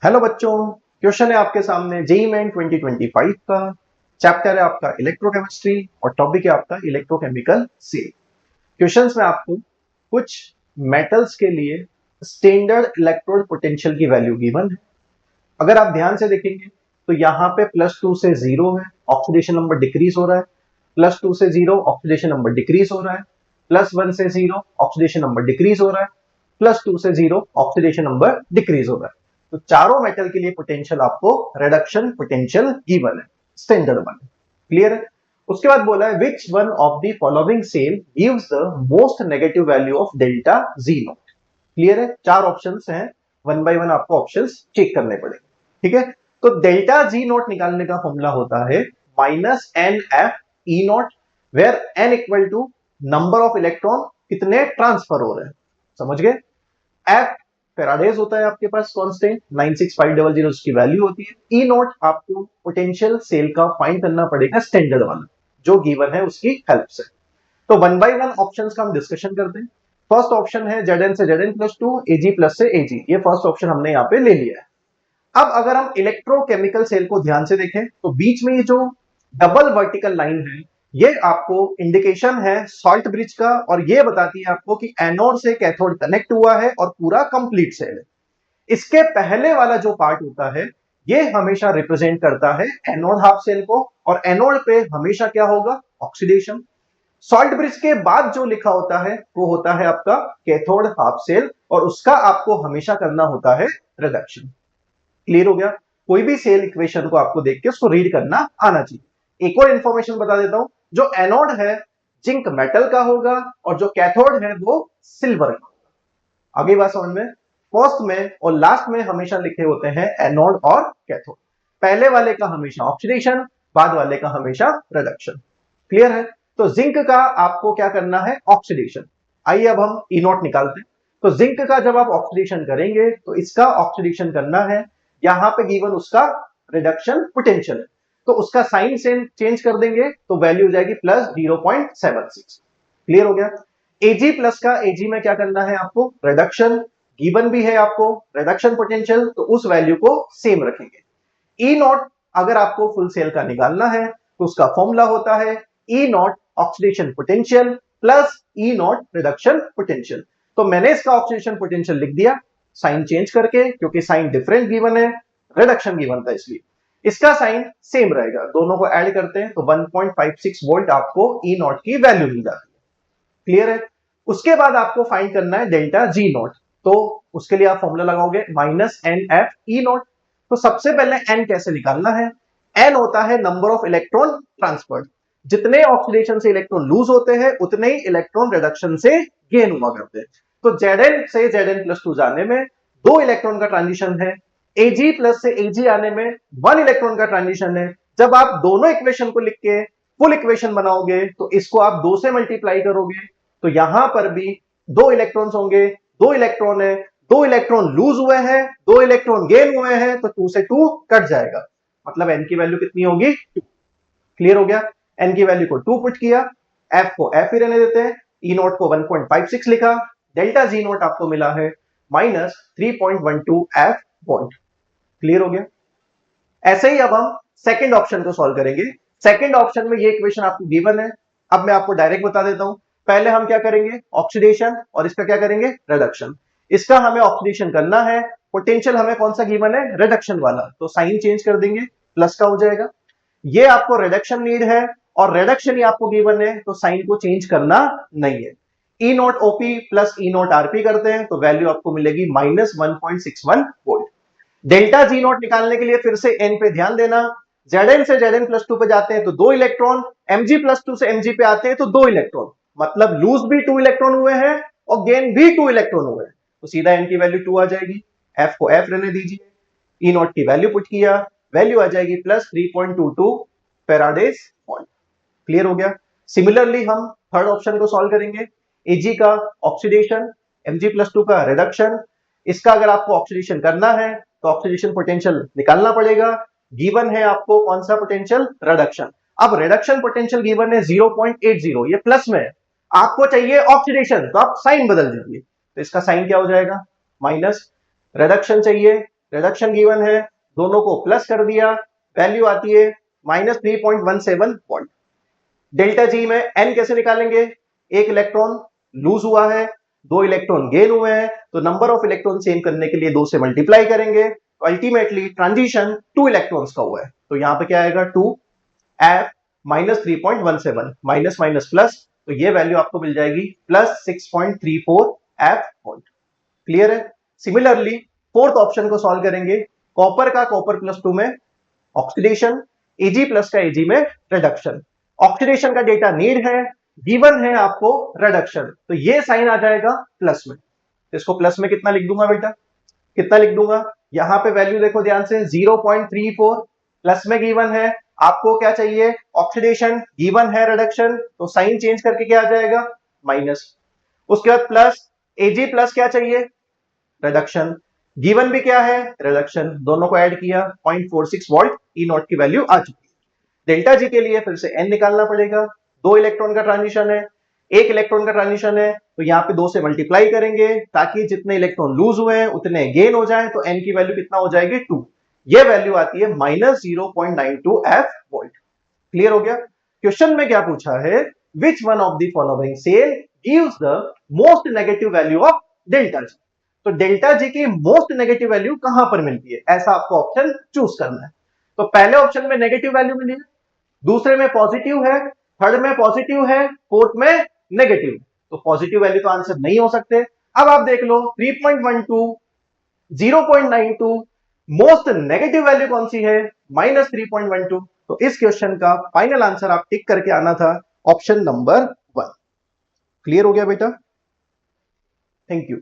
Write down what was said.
Hello बच्चों, question है आपके सामने जेईई मेन 2025 का। चैप्टर है आपका इलेक्ट्रोकेमिस्ट्री और टॉपिक है आपका इलेक्ट्रोकेमिकल सेल। क्वेश्चंस में आपको कुछ मेटल्स के लिए स्टैंडर्ड इलेक्ट्रोड पोटेंशियल की वैल्यू गिवन है। अगर आप ध्यान से देखेंगे तो यहाँ पे +2 से 0 है, ऑक्सीडेशन नंबर डिक्रीज हो रहा है। +2 से 0 ऑक्सीडेशन नंबर डिक्रीज हो रहा है। +1 से 0 ऑक्सीडेशन नंबर डिक्रीज हो रहा है। +2 से 0 ऑक्सीडेशन नंबर डिक्रीज हो रहा है। तो चारों मेटल के लिए पोटेंशियल आपको रिडक्शन पोटेंशियल गिवन है, स्टैंडर्ड वन। क्लियर है? उसके बाद बोला है which one of the following cell gives the most negative value of delta G naught. Clear है? चार ऑप्शंस हैं, वन बाय वन आपको ऑप्शंस चेक करने पड़ेंगे। ठीक है, तो डेल्टा जी नॉट निकालने का फॉर्मूला होता है -NF(E0), where n equal to number of electron कितने ट्रांसफर हो रहे हैं। समझ गए? एफ फेराडेज होता है आपके पास कांस्टेंट 96500 उसकी वैल्यू होती है। E0 आपको पोटेंशियल सेल का फाइंड करना पड़ेगा, स्टैंडर्ड वाला जो गिवन है उसकी हेल्प से। तो वन बाय वन ऑप्शंस का हम डिस्कशन करते हैं। फर्स्ट ऑप्शन है Zn से Zn+2, Ag+ से Ag। ये फर्स्ट ऑप्शन हमने यहाँ पे ले लिया है। अब अगर हम इलेक्ट्रोकेमिकल सेल को ध्यान से देखें तो बीच में ये जो डबल वर्टिकल लाइन है ये आपको इंडिकेशन है सॉल्ट ब्रिज का, और ये बताती है आपको कि एनोड से कैथोड कनेक्ट हुआ है और पूरा कंप्लीट सेल है। इसके पहले वाला जो पार्ट होता है ये हमेशा रिप्रेजेंट करता है एनोड हाफ सेल को, और एनोड पे हमेशा क्या होगा? ऑक्सीडेशन। सॉल्ट ब्रिज के बाद जो लिखा होता है वो होता है आपका कैथोड हाफ सेल, और उसका आपको हमेशा करना होता है रिडक्शन। क्लियर हो गया? कोई भी सेल इक्वेशन को आपको देख के उसको रीड करना आना चाहिए। एक और इंफॉर्मेशन बता देता हूं, जो एनोड है जिंक मेटल का होगा और जो कैथोड है वो सिल्वर का होगा। आगे बात समझ में? फर्स्ट में और लास्ट में हमेशा लिखे होते हैं एनोड और कैथोड। पहले वाले का हमेशा ऑक्सीडेशन, बाद वाले का हमेशा रिडक्शन। क्लियर है? तो जिंक का आपको क्या करना है? ऑक्सीडेशन। आइए अब हम E0 निकालते हैं। तो जिंक का जब आप ऑक्सीडेशन करेंगे तो इसका ऑक्सीडेशन करना है, यहां पे गिवन उसका रिडक्शन पोटेंशियल है, तो उसका साइन चेंज कर देंगे तो वैल्यू हो जाएगी +0.76। क्लियर हो गया? Ag+ का Ag में क्या करना है आपको? रिडक्शन गिवन भी है आपको, रिडक्शन पोटेंशियल, तो उस वैल्यू को सेम रखेंगे। E0 अगर आपको फुल सेल का निकालना है तो उसका फॉर्मूला होता है E0 oxidation potential plus E0 reduction potential. तो मैंने इसका ऑक्सीडेशन पोटेंशियल लिख दिया साइन चेंज करके, क्योंकि साइन डिफरेंट गिवन है, रिडक्शन गिवन था इसलिए इसका साइन सेम रहेगा। दोनों को ऐड करते हैं तो 1.56 वोल्ट आपको E0 की वैल्यू मिल जाती है। क्लियर है? उसके बाद आपको फाइंड करना है डेल्टा जी नॉट, तो उसके लिए आप फॉर्मूला लगाओगे -NF(E0). तो सबसे पहले n कैसे निकालना है? n होता है नंबर ऑफ इलेक्ट्रॉन ट्रांसफर्ड। जितने ऑक्सीडेशन से इलेक्ट्रॉन लूज होते हैं उतने ही इलेक्ट्रॉन रिडक्शन से गेन हुआ करते हैं। तो Zn से Zn+2 जाने में 2 इलेक्ट्रॉन का ट्रांजिशन है, Ag+ से Ag आने में 1 इलेक्ट्रॉन का ट्रांजिशन है। जब आप दोनों इक्वेशन को लिख के फुल इक्वेशन बनाओगे तो इसको आप 2 से मल्टीप्लाई करोगे, तो यहां पर भी 2 इलेक्ट्रॉन्स होंगे, 2 इलेक्ट्रॉन है, 2 इलेक्ट्रॉन लूज हुए हैं, 2 इलेक्ट्रॉन गेन हुए हैं, तो 2 से 2 कट जाएगा, मतलब n की वैल्यू कितनी होगी? 2। क्लियर हो गया? n की वैल्यू को 2 पुट किया, f को f ही रहने देते हैं, E0 को 1.56 लिखा, डेल्टा जी नॉट आपको मिला है -3.12 f वोल्ट। क्लियर हो गया? ऐसे ही अब हम सेकंड ऑप्शन को सॉल्व करेंगे। सेकंड ऑप्शन में ये इक्वेशन आपको गिवन है। अब मैं आपको डायरेक्ट बता देता हूं, पहले हम क्या करेंगे? ऑक्सीडेशन, और इसका क्या करेंगे? रिडक्शन। इसका हमें ऑक्सीडेशन करना है, पोटेंशियल हमें कौन सा गिवन है? रिडक्शन वाला, तो साइन चेंज कर देंगे, प्लस का हो जाएगा। ये आपको रिडक्शन नीड है और रिडक्शन ही आपको गिवन है, तो साइन को चेंज करना नहीं है। E0 OP plus E0 RP करते हैं तो वैल्यू आपको मिलेगी -1.61 वोल्ट। डेल्टा जी नॉट निकालने के लिए फिर से n पे ध्यान देना, Zn से Zn+2 पे जाते हैं तो 2 इलेक्ट्रॉन, Mg+2 से Mg पे आते हैं तो 2 इलेक्ट्रॉन, मतलब लूज भी 2 इलेक्ट्रॉन हुए हैं और गेन भी 2 इलेक्ट्रॉन हुए हैं, तो सीधा n की वैल्यू 2 आ जाएगी। f को f रहने दीजिए, E0 की वैल्यू पुट किया, वैल्यू आ जाएगी +3.22 फेराडेज वोल्ट। क्लियर हो गया? सिमिलरली हम थर्ड ऑप्शन को सॉल्व करेंगे। Ag का ऑक्सीडेशन, Mg+2 का रिडक्शन। इसका अगर आपको ऑक्सीडेशन करना है तो ऑक्सीडेशन पोटेंशियल निकालना पड़ेगा, गिवन है आपको कौन सा पोटेंशियल? रिडक्शन। अब रिडक्शन पोटेंशियल गिवन है 0.80, ये प्लस में है, आपको चाहिए ऑक्सीडेशन, तो आप साइन बदल दीजिए, तो इसका साइन क्या हो जाएगा? माइनस। रिडक्शन चाहिए, रिडक्शन गिवन है, दोनों को प्लस कर दिया, वैल्यू आती है -3.17 वोल्ट। डेल्टा जी में एन कैसे निकालेंगे? एक इलेक्ट्रॉन लूज हुआ है, 2 इलेक्ट्रॉन गेन हुए हैं, तो नंबर ऑफ इलेक्ट्रॉन सेम करने के लिए 2 से मल्टीप्लाई करेंगे, तो अल्टीमेटली ट्रांजिशन 2 इलेक्ट्रॉन्स का हुआ है, तो यहां पे क्या आएगा 2 एफ -3.17 माइनस माइनस प्लस, तो ये वैल्यू आपको मिल जाएगी +6.34 एफ वोल्ट। क्लियर है? सिमिलरली फोर्थ ऑप्शन को सॉल्व करेंगे, कॉपर का कॉपर +2 में ऑक्सीडेशन, एजी प्लस का एजी में रिडक्शन। ऑक्सीडेशन का डेटा नीड है, गिवन है आपको रिडक्शन, तो ये साइन आ जाएगा प्लस में, तो इसको प्लस में कितना लिख दूंगा बेटा? कितना लिख दूंगा? यहां पे वैल्यू देखो ध्यान से 0.34 प्लस में गिवन है, आपको क्या चाहिए? ऑक्सीडेशन, गिवन है रिडक्शन, तो साइन चेंज करके क्या आ जाएगा? माइनस। उसके बाद प्लस, एजी प्लस क्या चाहिए? रिडक्शन, गिवन भी क्या है? रिडक्शन, दोनों को ऐड किया 0.46 वोल्ट, ई नॉट की वैल्यू आ चुकी है। डेल्टा जी के लिए फिर से एन निकालना पड़ेगा, 2 इलेक्ट्रॉन का ट्रांजिशन है, 1 इलेक्ट्रॉन का ट्रांजिशन है, तो यहां पे 2 से मल्टीप्लाई करेंगे ताकि जितने इलेक्ट्रॉन लूज हुए हैं उतने गेन हो जाए, तो एन की वैल्यू कितना हो जाएगी? 2। ये वैल्यू आती है -0.92 एफ वोल्ट। क्लियर हो गया? क्वेश्चन में क्या पूछा है? Which one of the following cell gives the most negative value of delta G. तो डेल्टा जी की मोस्ट नेगेटिव वैल्यू कहां पर मिलती है, ऐसा आपको ऑप्शन चूज करना है। तो पहले ऑप्शन में नेगेटिव वैल्यू मिली है, दूसरे में पॉजिटिव है, थर्ड में पॉजिटिव है, फोर्थ में नेगेटिव, तो पॉजिटिव वैल्यू तो आंसर नहीं हो सकते। अब आप देख लो 3.12, 0.92, मोस्ट नेगेटिव वैल्यू कौन सी है? -3.12, तो इस क्वेश्चन का फाइनल आंसर आप टिक करके आना था ऑप्शन नंबर 1। क्लियर हो गया बेटा? Thank you.